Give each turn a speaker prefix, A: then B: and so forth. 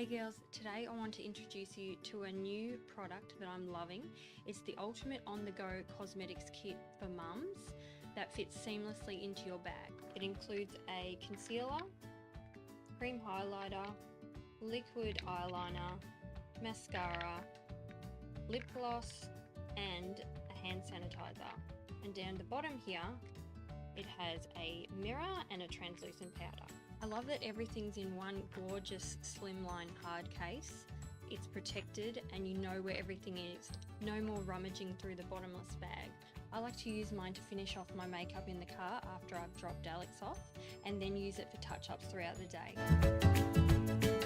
A: Hey girls, today I want to introduce you to a new product that I'm loving. It's the ultimate on-the-go cosmetics kit for mums that fits seamlessly into your bag. It includes a concealer, cream highlighter, liquid eyeliner, mascara, lip gloss and a hand sanitizer. And down the bottom here it has a mirror and a translucent powder. I love that everything's in one gorgeous slimline hard case. It's protected and you know where everything is. No more rummaging through the bottomless bag. I like to use mine to finish off my makeup in the car after I've dropped Alex off, and then use it for touch-ups throughout the day.